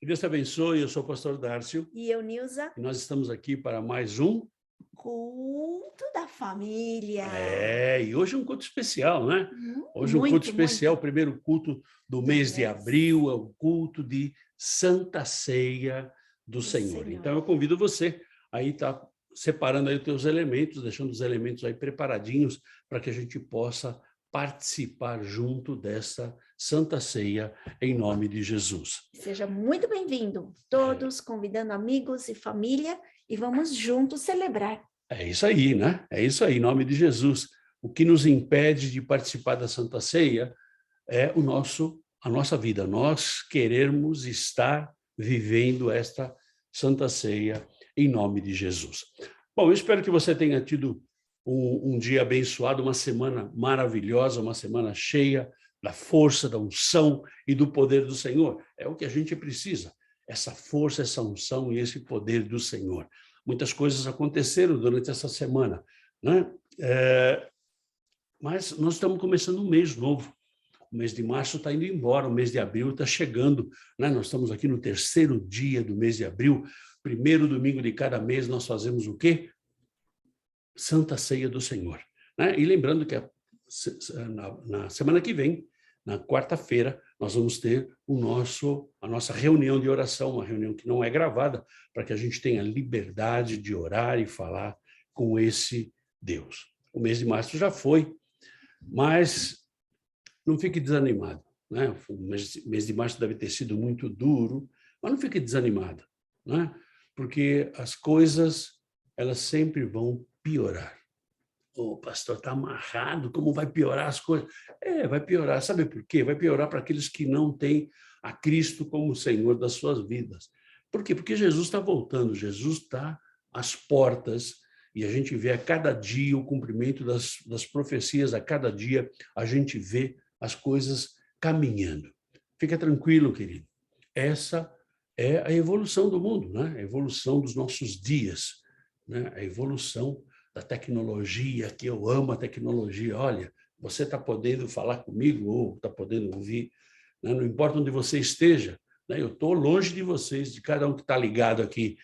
Que Deus te abençoe, eu sou o pastor Dárcio. E eu, Nilza. E nós estamos aqui para mais um... Culto da família. E hoje é um culto especial, né? Hoje é um culto especial, o primeiro culto do mês de abril, é o culto de Santa Ceia do Senhor. Então eu convido você aí tá separando aí os teus elementos, deixando os elementos aí preparadinhos para que a gente possa participar junto dessa Santa Ceia em nome de Jesus. Seja muito bem-vindo, todos, convidando amigos e família, e vamos juntos celebrar. É isso aí, né? É isso aí, em nome de Jesus. O que nos impede de participar da Santa Ceia é a nossa vida. Nós queremos estar vivendo esta Santa Ceia em nome de Jesus. Bom, eu espero que você tenha tido um dia abençoado, uma semana maravilhosa, uma semana cheia da força, da unção e do poder do Senhor. É o que a gente precisa, essa força, essa unção e esse poder do Senhor. Muitas coisas aconteceram durante essa semana, né? Mas nós estamos começando um mês novo. O mês de março está indo embora, o mês de abril está chegando, né? Nós estamos aqui no terceiro dia do mês de abril, primeiro domingo de cada mês, nós fazemos o quê? Santa Ceia do Senhor, né? E lembrando que na semana que vem, na quarta-feira, nós vamos ter a nossa reunião de oração, uma reunião que não é gravada, para que a gente tenha liberdade de orar e falar com esse Deus. O mês de março já foi, mas não fique desanimado, né? O mês de março deve ter sido muito duro, mas não fique desanimado, né? Porque as coisas, elas sempre vão piorar. O pastor está amarrado, como vai piorar as coisas? Vai piorar. Sabe por quê? Vai piorar para aqueles que não têm a Cristo como Senhor das suas vidas. Por quê? Porque Jesus está voltando, Jesus está às portas, e a gente vê a cada dia o cumprimento das profecias, a cada dia a gente vê as coisas caminhando. Fica tranquilo, querido. Essa é a evolução do mundo, né? A evolução dos nossos dias, né? A evolução da tecnologia, que eu amo a tecnologia. Olha, você está podendo falar comigo ou está podendo ouvir, né? Não importa onde você esteja, né? Eu estou longe de vocês, de cada um que está ligado aqui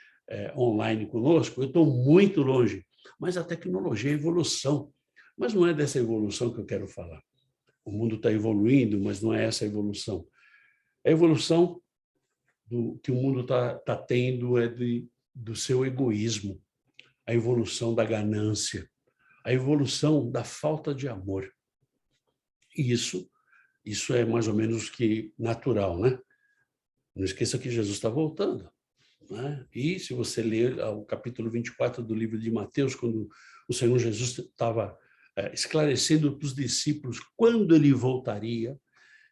online conosco, eu estou muito longe, mas a tecnologia é evolução. Mas não é dessa evolução que eu quero falar. O mundo está evoluindo, mas não é essa a evolução. A evolução que o mundo está tendo é do seu egoísmo, a evolução da ganância, a evolução da falta de amor. E isso é mais ou menos que natural, né? Não esqueça que Jesus está voltando, né? E se você ler o capítulo 24 do livro de Mateus, quando o Senhor Jesus estava esclarecendo para os discípulos quando ele voltaria,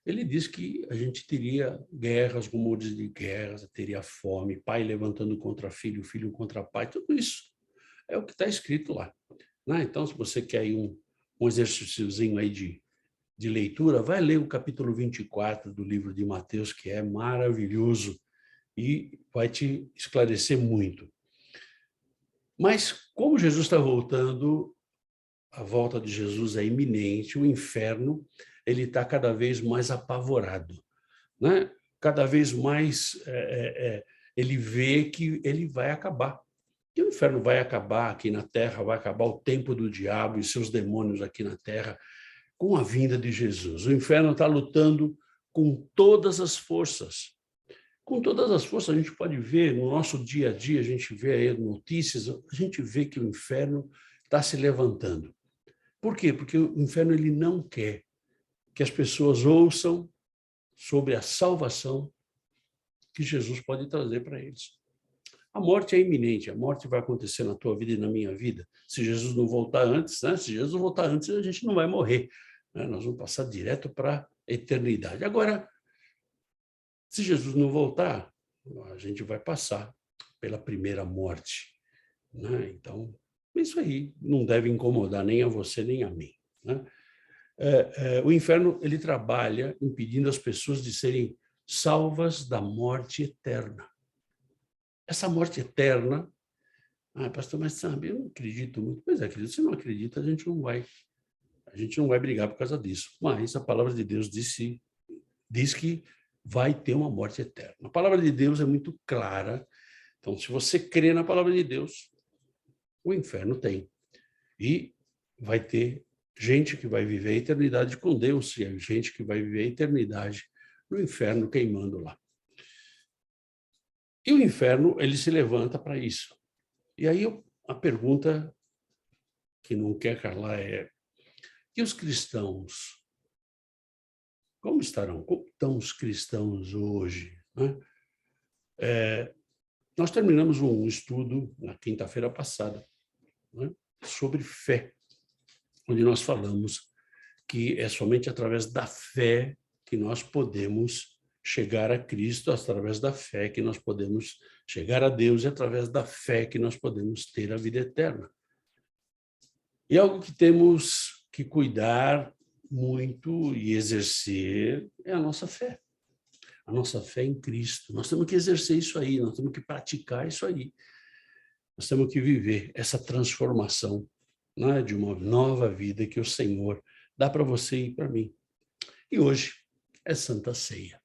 ele diz que a gente teria guerras, rumores de guerras, teria fome, pai levantando contra filho, filho contra pai, tudo isso é o que está escrito lá, né? Então, se você quer aí um exercíciozinho aí de leitura, vai ler o capítulo 24 do livro de Mateus, que é maravilhoso e vai te esclarecer muito. Mas, como Jesus está voltando, a volta de Jesus é iminente, o inferno ele está cada vez mais apavorado, né? Cada vez mais ele vê que ele vai acabar. E o inferno vai acabar aqui na Terra, vai acabar o tempo do diabo e seus demônios aqui na Terra com a vinda de Jesus. O inferno está lutando com todas as forças. Com todas as forças, a gente pode ver no nosso dia a dia, a gente vê aí notícias, a gente vê que o inferno está se levantando. Por quê? Porque o inferno ele não quer que as pessoas ouçam sobre a salvação que Jesus pode trazer para eles. A morte é iminente, a morte vai acontecer na tua vida e na minha vida. Se Jesus não voltar antes, né? Se Jesus voltar antes, a gente não vai morrer, né? Nós vamos passar direto para a eternidade. Agora, se Jesus não voltar, a gente vai passar pela primeira morte, né? Então, isso aí não deve incomodar nem a você nem a mim, né? O inferno ele trabalha impedindo as pessoas de serem salvas da morte eterna. Essa morte eterna, pastor, mas sabe, eu não acredito muito. Pois é, querido, se não acredita, a gente não vai brigar por causa disso. Mas a palavra de Deus diz que vai ter uma morte eterna. A palavra de Deus é muito clara. Então, se você crê na palavra de Deus, o inferno tem. E vai ter gente que vai viver a eternidade com Deus e gente que vai viver a eternidade no inferno queimando lá. E o inferno, ele se levanta para isso. E aí a pergunta que não quer calar é: e os cristãos? Como estarão? Como estão os cristãos hoje? Né? Nós terminamos um estudo na quinta-feira passada, né, sobre fé, onde nós falamos que é somente através da fé que nós podemos chegar a Cristo, através da fé que nós podemos chegar a Deus e através da fé que nós podemos ter a vida eterna. E algo que temos que cuidar muito e exercer é a nossa fé. A nossa fé em Cristo. Nós temos que exercer isso aí, nós temos que praticar isso aí. Nós temos que viver essa transformação, né, de uma nova vida que o Senhor dá para você e para mim. E hoje é Santa Ceia.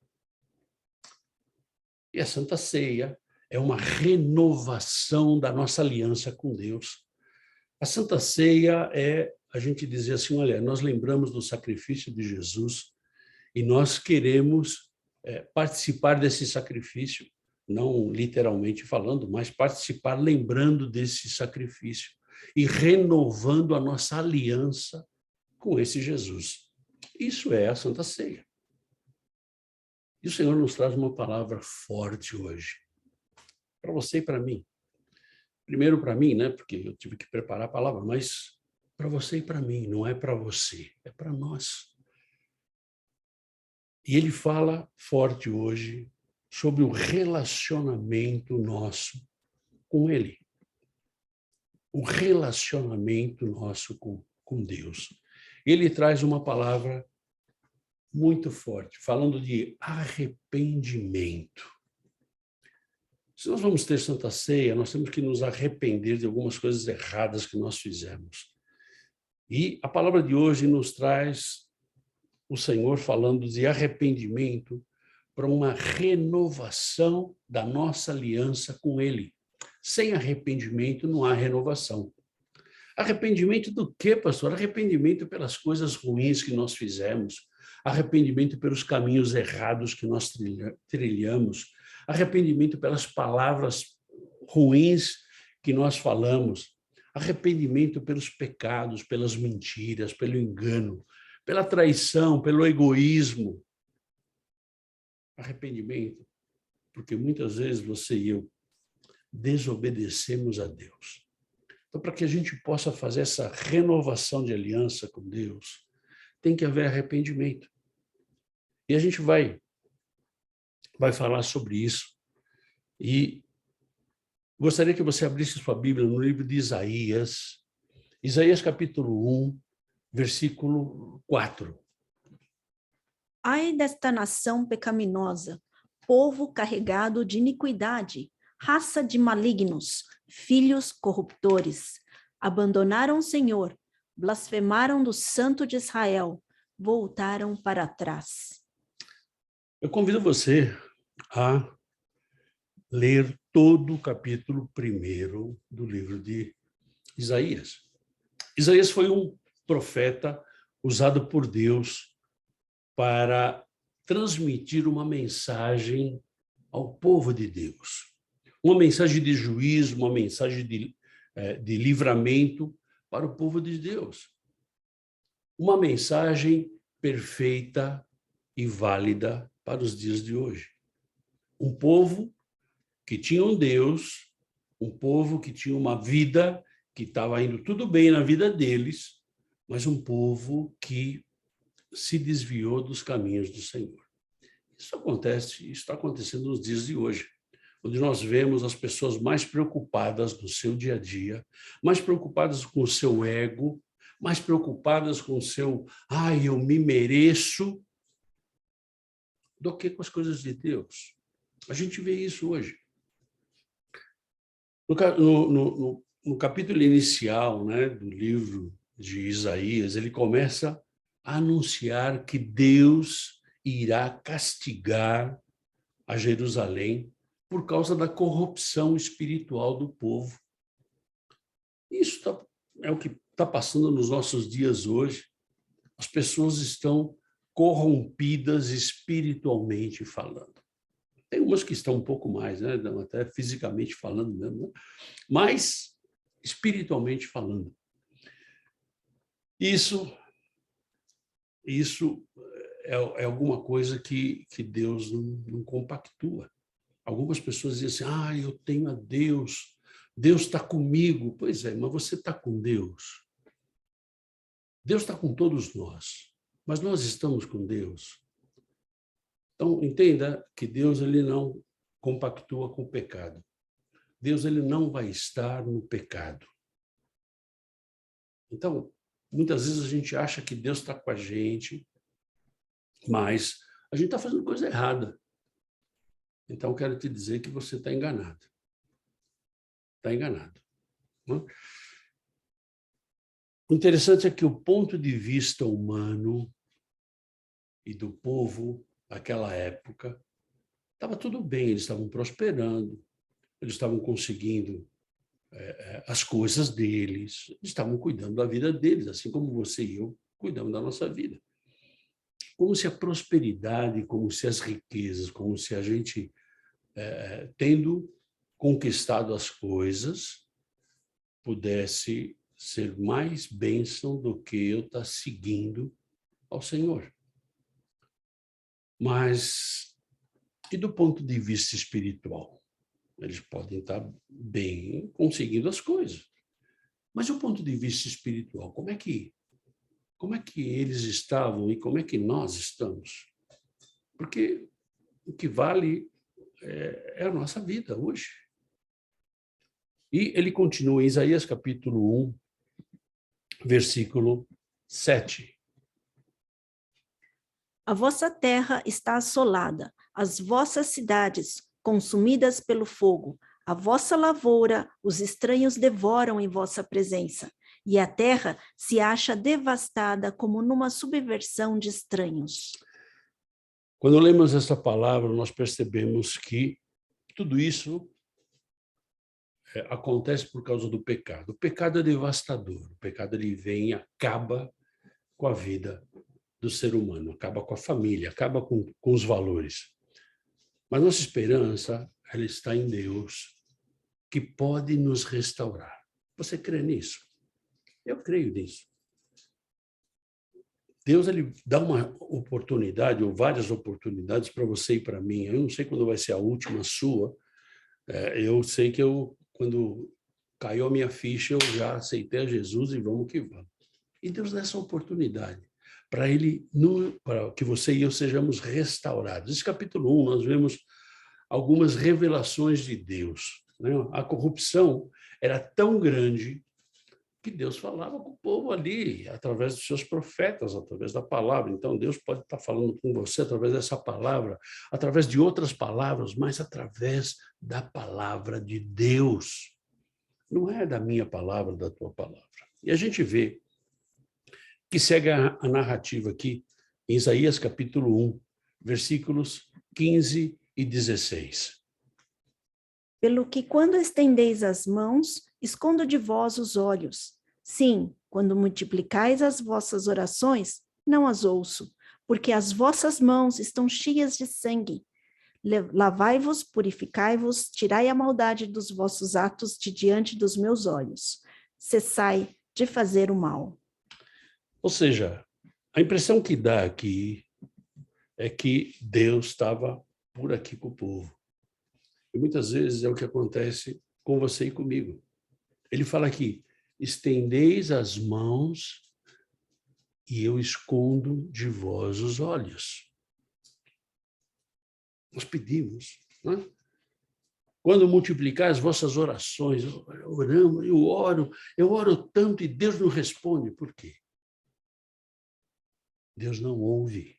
E a Santa Ceia é uma renovação da nossa aliança com Deus. A Santa Ceia é a gente dizer assim, olha, nós lembramos do sacrifício de Jesus e nós queremos participar desse sacrifício, não literalmente falando, mas participar lembrando desse sacrifício e renovando a nossa aliança com esse Jesus. Isso é a Santa Ceia. E o Senhor nos traz uma palavra forte hoje, para você e para mim. Primeiro para mim, né, porque eu tive que preparar a palavra, mas para você e para mim, não é para você, é para nós. E ele fala forte hoje sobre o relacionamento nosso com ele. O relacionamento nosso com Deus. Ele traz uma palavra muito forte, falando de arrependimento. Se nós vamos ter Santa Ceia, nós temos que nos arrepender de algumas coisas erradas que nós fizemos. E a palavra de hoje nos traz o Senhor falando de arrependimento para uma renovação da nossa aliança com Ele. Sem arrependimento não há renovação. Arrependimento do quê, pastor? Arrependimento pelas coisas ruins que nós fizemos, arrependimento pelos caminhos errados que nós trilhamos, arrependimento pelas palavras ruins que nós falamos, arrependimento pelos pecados, pelas mentiras, pelo engano, pela traição, pelo egoísmo. Arrependimento, porque muitas vezes você e eu desobedecemos a Deus. Então, para que a gente possa fazer essa renovação de aliança com Deus, tem que haver arrependimento. E a gente vai falar sobre isso. E gostaria que você abrisse sua Bíblia no livro de Isaías, Isaías capítulo 1, versículo 4. Ai desta nação pecaminosa, povo carregado de iniquidade, raça de malignos, filhos corruptores. Abandonaram o Senhor, blasfemaram do Santo de Israel, voltaram para trás. Eu convido você a ler todo o capítulo 1 do livro de Isaías. Isaías foi um profeta usado por Deus para transmitir uma mensagem ao povo de Deus. Uma mensagem de juízo, uma mensagem de livramento para o povo de Deus. Uma mensagem perfeita e válida para os dias de hoje. Um povo que tinha um Deus, um povo que tinha uma vida, que estava indo tudo bem na vida deles, mas um povo que se desviou dos caminhos do Senhor. Isso está acontecendo nos dias de hoje, onde nós vemos as pessoas mais preocupadas no seu dia a dia, mais preocupadas com o seu ego, mais preocupadas com o seu, eu me mereço, do que com as coisas de Deus. A gente vê isso hoje. No capítulo inicial, né, do livro de Isaías, ele começa a anunciar que Deus irá castigar a Jerusalém por causa da corrupção espiritual do povo. Isso é o que está passando nos nossos dias hoje. As pessoas estão corrompidas espiritualmente falando. Tem umas que estão um pouco mais, né? Até fisicamente falando mesmo, né? Mas espiritualmente falando. Isso é alguma coisa que Deus não compactua. Algumas pessoas dizem assim, eu tenho a Deus, Deus está comigo. Pois é, mas você está com Deus. Deus está com todos nós, mas nós estamos com Deus. Então, entenda que Deus ele não compactua com o pecado. Deus ele não vai estar no pecado. Então, muitas vezes a gente acha que Deus está com a gente, mas a gente está fazendo coisa errada. Então, eu quero te dizer que você está enganado. Está enganado. O interessante é que o ponto de vista humano e do povo daquela época estava tudo bem, eles estavam prosperando, eles estavam conseguindo as coisas deles, eles estavam cuidando da vida deles, assim como você e eu cuidamos da nossa vida. Como se a prosperidade, como se as riquezas, como se a gente, tendo conquistado as coisas, pudesse ser mais bênção do que eu estar seguindo ao Senhor. Mas, e do ponto de vista espiritual? Eles podem estar bem conseguindo as coisas. Mas do ponto de vista espiritual, como é que eles estavam e como é que nós estamos? Porque o que vale é a nossa vida hoje. E ele continua em Isaías capítulo 1, versículo 7. A vossa terra está assolada, as vossas cidades consumidas pelo fogo, a vossa lavoura os estranhos devoram em vossa presença, e a terra se acha devastada como numa subversão de estranhos. Quando lemos essa palavra, nós percebemos que tudo isso acontece por causa do pecado. O pecado é devastador. O pecado ele vem e acaba com a vida do ser humano, acaba com a família, acaba com os valores. Mas nossa esperança, ela está em Deus, que pode nos restaurar. Você crê nisso? Eu creio nisso. Deus ele dá uma oportunidade, ou várias oportunidades para você e para mim. Eu não sei quando vai ser a última sua. Eu sei que quando caiu a minha ficha, eu já aceitei a Jesus e vamos que vamos. E Deus dá essa oportunidade para que você e eu sejamos restaurados. Nesse capítulo 1, nós vemos algumas revelações de Deus. Né? A corrupção era tão grande que Deus falava com o povo ali, através dos seus profetas, através da palavra. Então, Deus pode estar falando com você através dessa palavra, através de outras palavras, mas através da palavra de Deus. Não é da minha palavra, da tua palavra. E a gente vê que segue a narrativa aqui, em Isaías capítulo 1, versículos 15 e 16. Pelo que quando estendeis as mãos, escondo de vós os olhos. Sim, quando multiplicais as vossas orações, não as ouço, porque as vossas mãos estão cheias de sangue. Lavai-vos, purificai-vos, tirai a maldade dos vossos atos de diante dos meus olhos. Cessai de fazer o mal. Ou seja, a impressão que dá aqui é que Deus estava por aqui com o povo. E muitas vezes é o que acontece com você e comigo. Ele fala aqui, estendeis as mãos e eu escondo de vós os olhos. Nós pedimos, né? Quando multiplicar as vossas orações, oramos, eu oro tanto e Deus não responde. Por quê? Deus não ouve.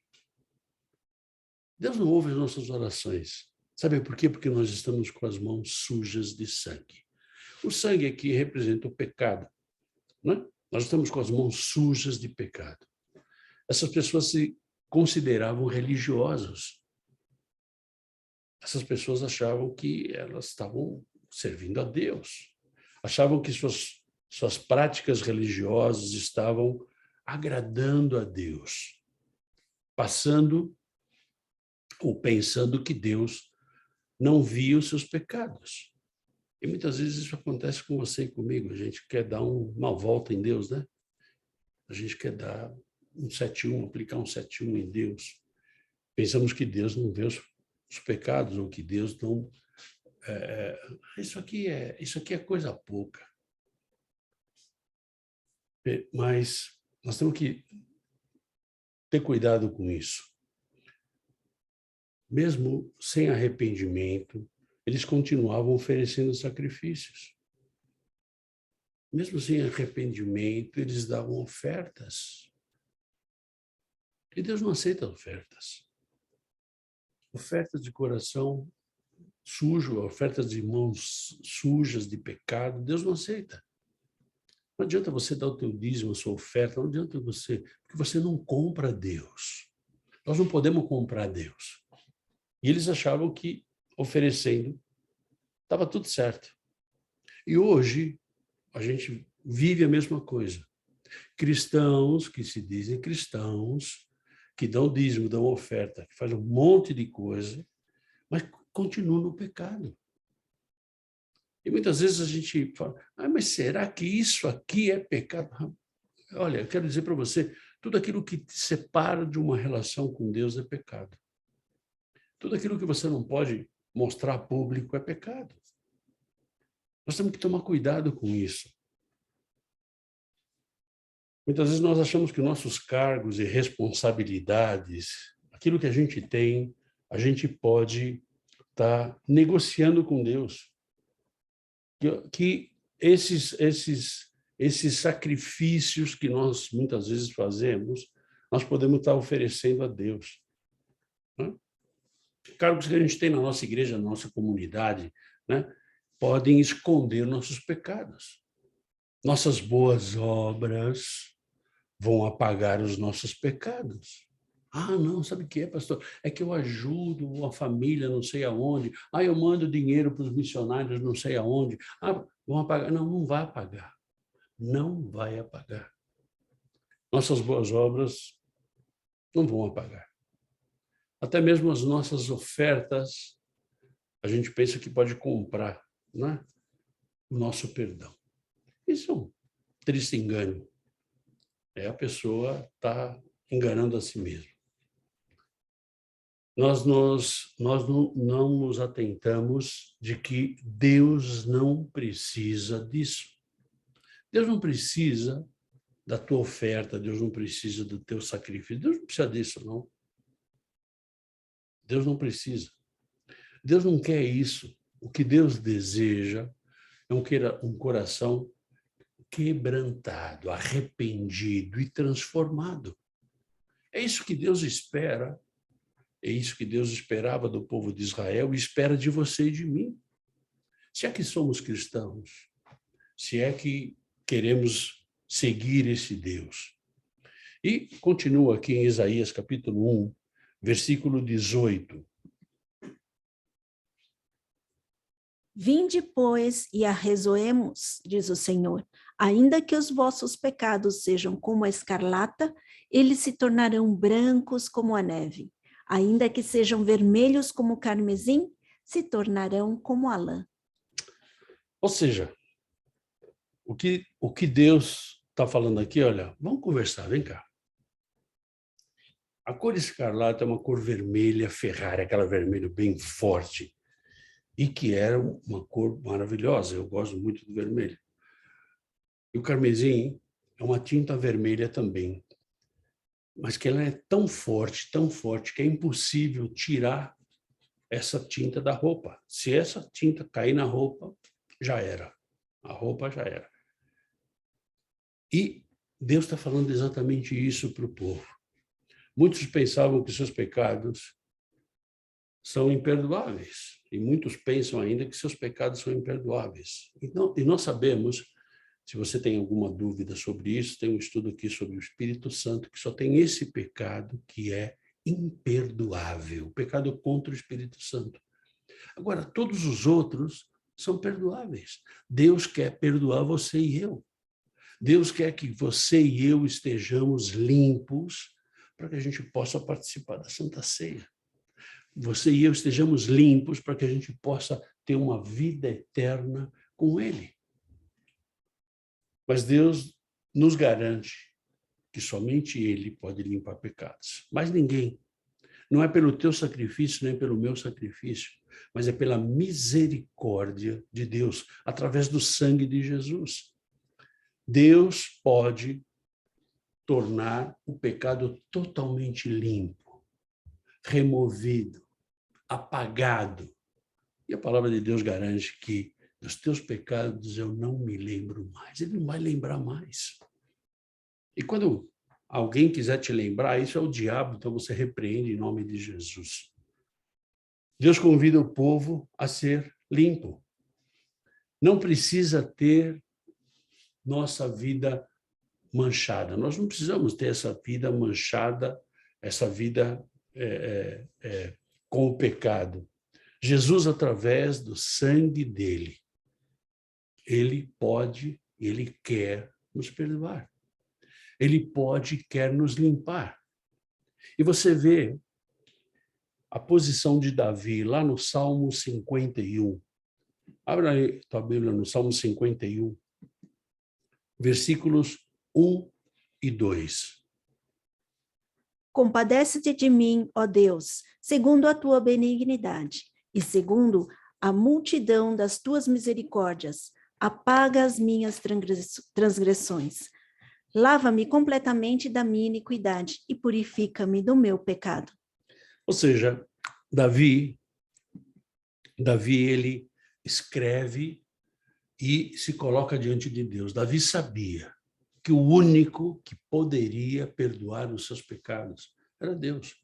Deus não ouve as nossas orações. Sabe por quê? Porque nós estamos com as mãos sujas de sangue. O sangue aqui representa o pecado, né? Nós estamos com as mãos sujas de pecado. Essas pessoas se consideravam religiosos. Essas pessoas achavam que elas estavam servindo a Deus. Achavam que suas práticas religiosas estavam agradando a Deus, passando ou pensando que Deus não via os seus pecados. E muitas vezes isso acontece com você e comigo. A gente quer dar uma volta em Deus, né? A gente quer dar um 7-1, aplicar um 7-1 em Deus. Pensamos que Deus não vê os pecados, ou que Deus não... Isso aqui é coisa pouca. Mas nós temos que ter cuidado com isso. Mesmo sem arrependimento, eles continuavam oferecendo sacrifícios. Mesmo sem arrependimento, eles davam ofertas. E Deus não aceita ofertas. Ofertas de coração sujo, ofertas de mãos sujas de pecado, Deus não aceita. Não adianta você dar o teu dízimo, a sua oferta, não adianta você, porque você não compra Deus. Nós não podemos comprar Deus. E eles achavam que oferecendo estava tudo certo. E hoje a gente vive a mesma coisa. Cristãos que se dizem cristãos, que dão dízimo, dão oferta, que fazem um monte de coisa, mas continuam no pecado. E muitas vezes a gente fala, mas será que isso aqui é pecado? Olha, eu quero dizer para você, tudo aquilo que te separa de uma relação com Deus é pecado. Tudo aquilo que você não pode mostrar a público é pecado. Nós temos que tomar cuidado com isso. Muitas vezes nós achamos que nossos cargos e responsabilidades, aquilo que a gente tem, a gente pode estar negociando com Deus. Que esses sacrifícios que nós muitas vezes fazemos, nós podemos estar oferecendo a Deus. Né? Cargos que a gente tem na nossa igreja, na nossa comunidade, né, podem esconder nossos pecados. Nossas boas obras vão apagar os nossos pecados. Ah, não, sabe o que é, pastor? É que eu ajudo uma família não sei aonde. Ah, eu mando dinheiro para os missionários não sei aonde. Ah, vão apagar. Não, não vai apagar. Não vai apagar. Nossas boas obras não vão apagar. Até mesmo as nossas ofertas, a gente pensa que pode comprar, né, o nosso perdão. Isso é um triste engano. A pessoa está enganando a si mesma. Nós não nos atentamos de que Deus não precisa disso. Deus não precisa da tua oferta, Deus não precisa do teu sacrifício, Deus não precisa disso, não. Deus não precisa. Deus não quer isso. O que Deus deseja é um coração quebrantado, arrependido e transformado. É isso que Deus espera. É isso que Deus esperava do povo de Israel e espera de você e de mim. Se é que somos cristãos, se é que queremos seguir esse Deus. E continua aqui em Isaías, capítulo 1, versículo 18. Vinde, pois, e arrezoemos, diz o Senhor. Ainda que os vossos pecados sejam como a escarlata, eles se tornarão brancos como a neve. Ainda que sejam vermelhos como o carmesim, se tornarão como a lã. Ou seja, o que Deus está falando aqui, olha, vamos conversar, vem cá. A cor escarlata é uma cor vermelha, Ferrari, aquela vermelho bem forte, e que era uma cor maravilhosa, eu gosto muito do vermelho. E o carmesim é uma tinta vermelha também, mas que ela é tão forte, que é impossível tirar essa tinta da roupa. Se essa tinta cair na roupa, já era. A roupa já era. E Deus está falando exatamente isso para o povo. Muitos pensavam que seus pecados são imperdoáveis. E muitos pensam ainda que seus pecados são imperdoáveis. E nós sabemos Se você tem alguma dúvida sobre isso, tem um estudo aqui sobre o Espírito Santo, que só tem esse pecado que é imperdoável, o pecado contra o Espírito Santo. Agora, todos os outros são perdoáveis. Deus quer perdoar você e eu. Deus quer que você e eu estejamos limpos para que a gente possa participar da Santa Ceia. Você e eu estejamos limpos para que a gente possa ter uma vida eterna com Ele. Mas Deus nos garante que somente Ele pode limpar pecados. Mas ninguém. Não é pelo teu sacrifício, nem pelo meu sacrifício, mas é pela misericórdia de Deus, através do sangue de Jesus. Deus pode tornar o pecado totalmente limpo, removido, apagado. E a palavra de Deus garante que dos teus pecados eu não me lembro mais. Ele não vai lembrar mais. E quando alguém quiser te lembrar, isso é o diabo, então você repreende em nome de Jesus. Deus convida o povo a ser limpo. Não precisa ter nossa vida manchada. Nós não precisamos ter essa vida manchada, essa vida com o pecado. Jesus, através do sangue dele, ele pode, ele quer nos perdoar. Ele pode, quer nos limpar. E você vê a posição de Davi lá no Salmo 51. Abra aí tua Bíblia no Salmo 51, versículos 1 e 2. Compadece-te de mim, ó Deus, segundo a tua benignidade, e segundo a multidão das tuas misericórdias, apaga as minhas transgressões. Lava-me completamente da minha iniquidade e purifica-me do meu pecado. Ou seja, Davi, ele escreve e se coloca diante de Deus. Davi sabia que o único que poderia perdoar os seus pecados era Deus.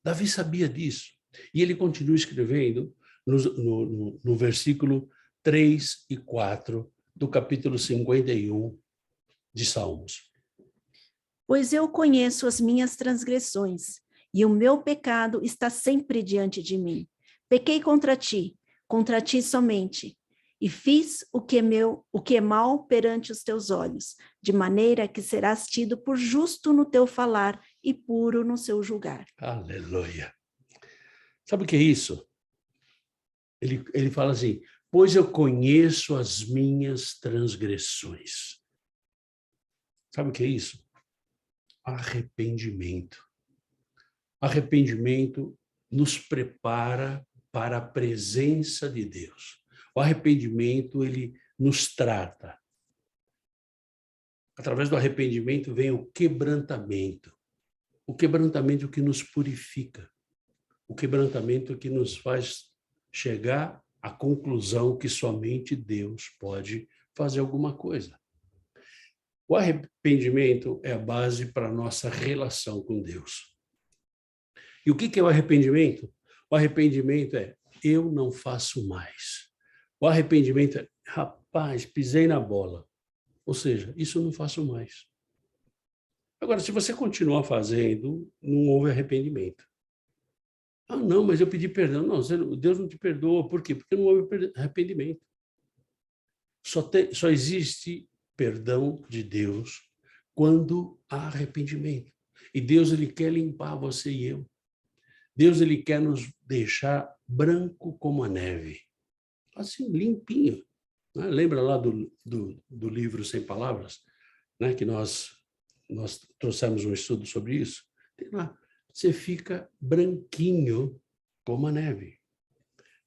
Davi sabia disso. E ele continua escrevendo no versículo 3 e 4 do capítulo 51 de Salmos. Pois eu conheço as minhas transgressões, e o meu pecado está sempre diante de mim. Pequei contra ti somente, e fiz o que é mal perante os teus olhos, de maneira que serás tido por justo no teu falar e puro no seu julgar. Aleluia. Sabe o que é isso? Ele fala assim, pois eu conheço as minhas transgressões. Sabe o que é isso? Arrependimento. Arrependimento nos prepara para a presença de Deus. O arrependimento, ele nos trata. Através do arrependimento vem o quebrantamento. O quebrantamento que nos purifica. O quebrantamento que nos faz chegar à conclusão que somente Deus pode fazer alguma coisa. O arrependimento é a base para a nossa relação com Deus. E o que é o arrependimento? O arrependimento é, eu não faço mais. O arrependimento é, rapaz, pisei na bola. Ou seja, isso eu não faço mais. Agora, se você continuar fazendo, não houve arrependimento. Ah, não, mas eu pedi perdão. Não, Deus não te perdoa. Por quê? Porque não houve arrependimento. Só existe perdão de Deus quando há arrependimento. E Deus, ele quer limpar você e eu. Deus, ele quer nos deixar branco como a neve. Assim, limpinho. Né? Lembra lá do livro Sem Palavras? Né? Que nós trouxemos um estudo sobre isso. Tem lá. Você fica branquinho como a neve.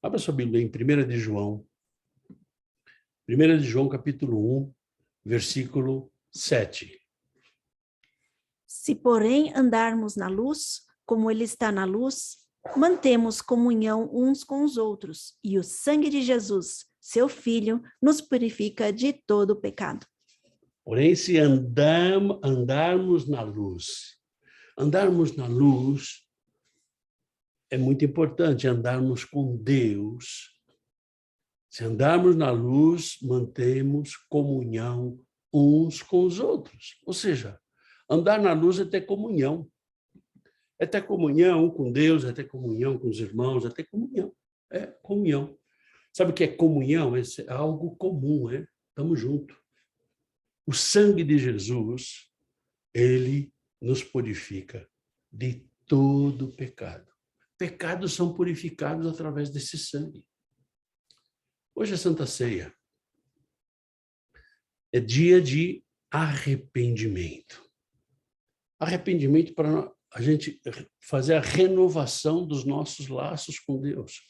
Abra sua Bíblia em 1 de João. 1 de João, capítulo 1, versículo 7. Se, porém, andarmos na luz, como ele está na luz, mantemos comunhão uns com os outros, e o sangue de Jesus, seu Filho, nos purifica de todo o pecado. Porém, se andarmos na luz é muito importante, andarmos com Deus Se andarmos na luz, mantemos comunhão uns com os outros. Ou seja, andar na luz é ter comunhão. É ter comunhão com Deus, é ter comunhão com os irmãos, é ter comunhão. É comunhão. Sabe o que é comunhão? É algo comum, é? Estamos juntos. O sangue de Jesus, ele nos purifica de todo pecado. Pecados são purificados através desse sangue. Hoje é Santa Ceia. É dia de arrependimento. Arrependimento para a gente fazer a renovação dos nossos laços com Deus,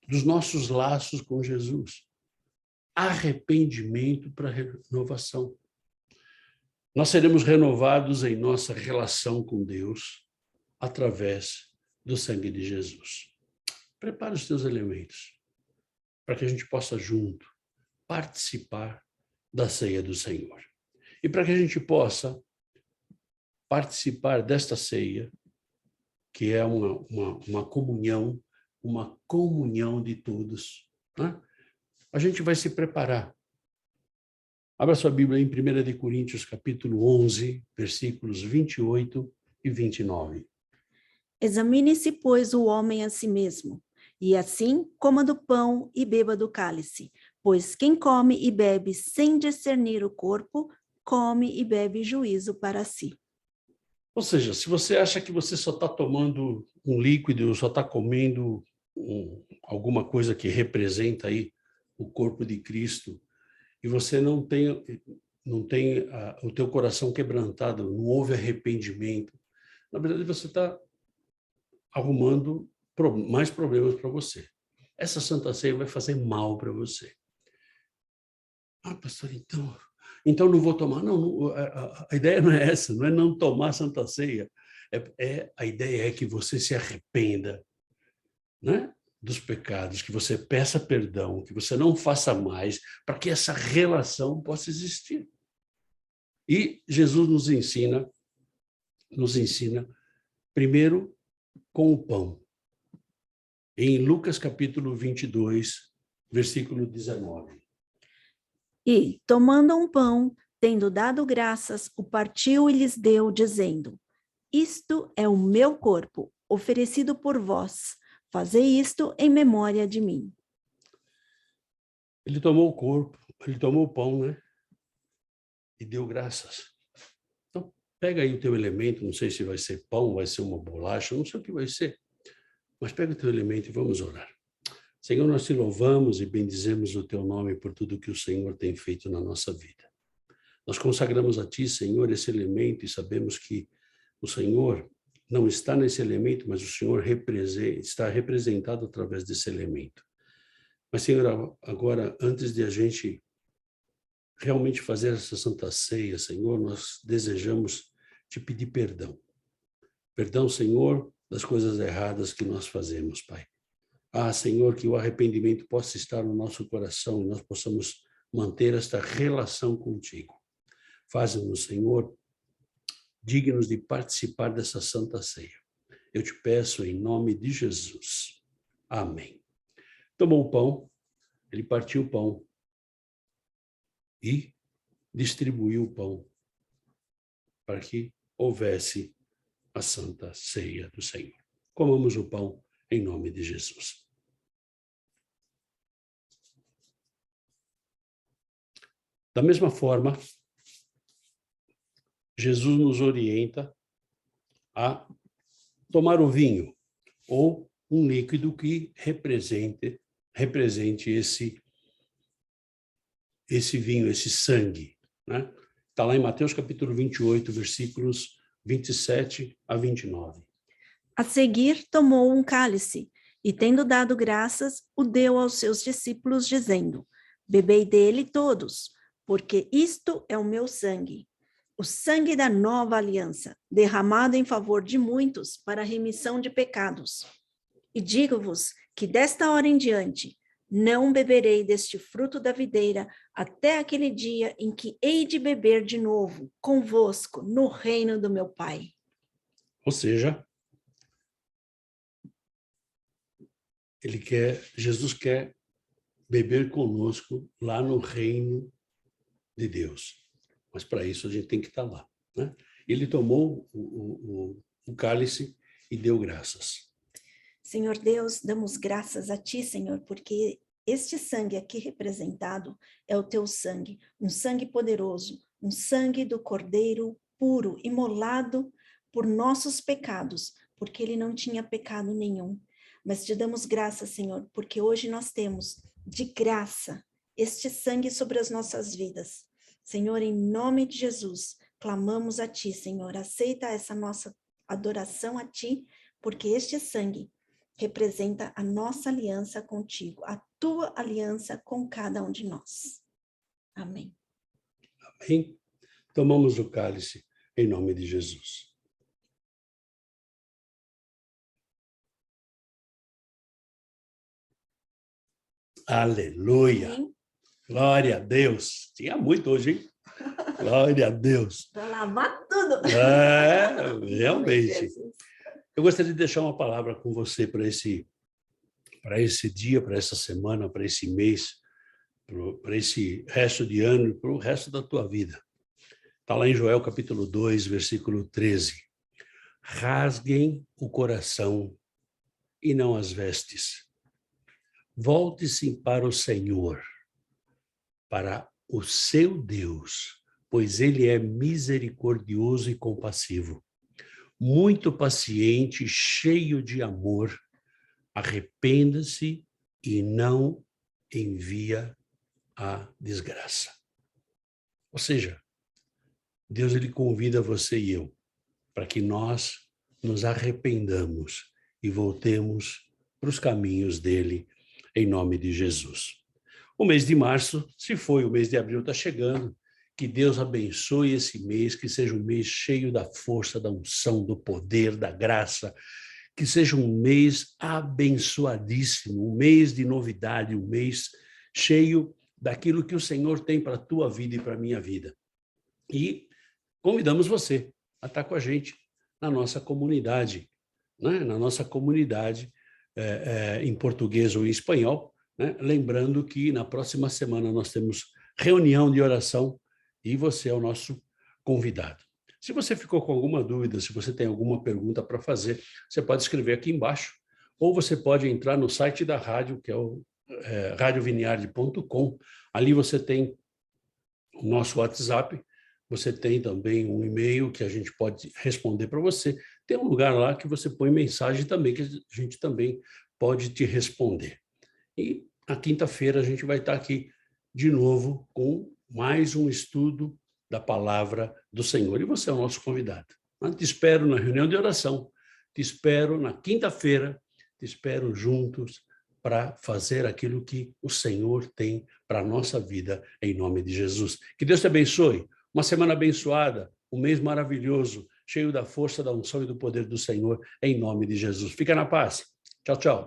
dos nossos laços com Jesus. Arrependimento para renovação. Nós seremos renovados em nossa relação com Deus através do sangue de Jesus. Prepare os teus elementos para que a gente possa junto participar da ceia do Senhor. E para que a gente possa participar desta ceia, que é uma comunhão de todos, né? A gente vai se preparar. Abra sua Bíblia em 1 Coríntios, capítulo 11, versículos 28 e 29. Examine-se, pois, o homem a si mesmo, e assim coma do pão e beba do cálice, pois quem come e bebe sem discernir o corpo, come e bebe juízo para si. Ou seja, se você acha que você só está tomando um líquido, só está comendo alguma coisa que representa aí o corpo de Cristo, e você não tem o teu coração quebrantado, não houve arrependimento, na verdade você está arrumando mais problemas para você. Essa Santa Ceia vai fazer mal para você. Ah, pastor, então não vou tomar. Não, a ideia não é essa, não é não tomar Santa Ceia. A ideia é que você se arrependa, né, dos pecados, que você peça perdão, que você não faça mais, para que essa relação possa existir. E Jesus nos ensina primeiro com o pão. Em Lucas capítulo 22, versículo 19. E, tomando um pão, tendo dado graças, o partiu e lhes deu, dizendo: Isto é o meu corpo, oferecido por vós. Fazei isto em memória de mim. Ele tomou o pão, né? E deu graças. Então, pega aí o teu elemento, não sei se vai ser pão, vai ser uma bolacha, não sei o que vai ser. Mas pega o teu elemento e vamos orar. Senhor, nós te louvamos e bendizemos o teu nome por tudo que o Senhor tem feito na nossa vida. Nós consagramos a ti, Senhor, esse elemento e sabemos que o Senhor não está nesse elemento, mas o Senhor está representado através desse elemento. Mas, Senhor, agora, antes de a gente realmente fazer essa Santa Ceia, Senhor, nós desejamos te pedir perdão. Perdão, Senhor, das coisas erradas que nós fazemos, Pai. Ah, Senhor, que o arrependimento possa estar no nosso coração e nós possamos manter esta relação contigo. Faz-nos, Senhor, dignos de participar dessa Santa Ceia. Eu te peço em nome de Jesus. Amém. Tomou o pão, ele partiu o pão e distribuiu o pão para que houvesse a Santa Ceia do Senhor. Comamos o pão em nome de Jesus. Da mesma forma, Jesus nos orienta a tomar o vinho, ou um líquido que represente esse vinho, esse sangue, né? Está lá em Mateus capítulo 28, versículos 27 a 29. A seguir, tomou um cálice, e tendo dado graças, o deu aos seus discípulos, dizendo: Bebei dele todos, porque isto é o meu sangue, o sangue da nova aliança, derramado em favor de muitos para a remissão de pecados. E digo-vos que desta hora em diante não beberei deste fruto da videira até aquele dia em que hei de beber de novo convosco no reino do meu Pai. Ou seja, Jesus quer beber conosco lá no reino de Deus. Mas para isso a gente tem que estar lá, né? Ele tomou o cálice e deu graças. Senhor Deus, damos graças a ti, Senhor, porque este sangue aqui representado é o teu sangue, um sangue poderoso, um sangue do Cordeiro puro, imolado por nossos pecados, porque ele não tinha pecado nenhum. Mas te damos graças, Senhor, porque hoje nós temos de graça este sangue sobre as nossas vidas. Senhor, em nome de Jesus, clamamos a ti, Senhor, aceita essa nossa adoração a ti, porque este sangue representa a nossa aliança contigo, a tua aliança com cada um de nós. Amém. Amém? Tomamos o cálice em nome de Jesus. Aleluia! Amém. Glória a Deus! Tinha muito hoje, hein? Glória a Deus! Para lavar tudo. Realmente. Eu gostaria de deixar uma palavra com você para esse dia, para essa semana, para esse mês, para esse resto de ano, para o resto da tua vida. Está lá em Joel capítulo 2, versículo 13. Rasguem o coração e não as vestes. Volte-se para o Senhor, para o seu Deus, pois ele é misericordioso e compassivo, muito paciente, cheio de amor. Arrependa-se e não envia a desgraça. Ou seja, Deus ele convida você e eu para que nós nos arrependamos e voltemos para os caminhos dele, em nome de Jesus. O mês de março se foi, o mês de abril está chegando. Que Deus abençoe esse mês, que seja um mês cheio da força, da unção, do poder, da graça, que seja um mês abençoadíssimo, um mês de novidade, um mês cheio daquilo que o Senhor tem para a tua vida e para a minha vida. E convidamos você a estar com a gente na nossa comunidade, né? Na nossa comunidade em português ou em espanhol, né? Lembrando que na próxima semana nós temos reunião de oração e você é o nosso convidado. Se você ficou com alguma dúvida, se você tem alguma pergunta para fazer, você pode escrever aqui embaixo, ou você pode entrar no site da rádio, que é o radioviniarde.com. Ali você tem o nosso WhatsApp, você tem também um e-mail que a gente pode responder para você. Tem um lugar lá que você põe mensagem também, que a gente também pode te responder. E na quinta-feira a gente vai estar aqui de novo com mais um estudo da palavra do Senhor. E você é o nosso convidado. Eu te espero na reunião de oração, te espero na quinta-feira, te espero juntos para fazer aquilo que o Senhor tem para a nossa vida, em nome de Jesus. Que Deus te abençoe. Uma semana abençoada, um mês maravilhoso, cheio da força, da unção e do poder do Senhor, em nome de Jesus. Fica na paz. Tchau, tchau.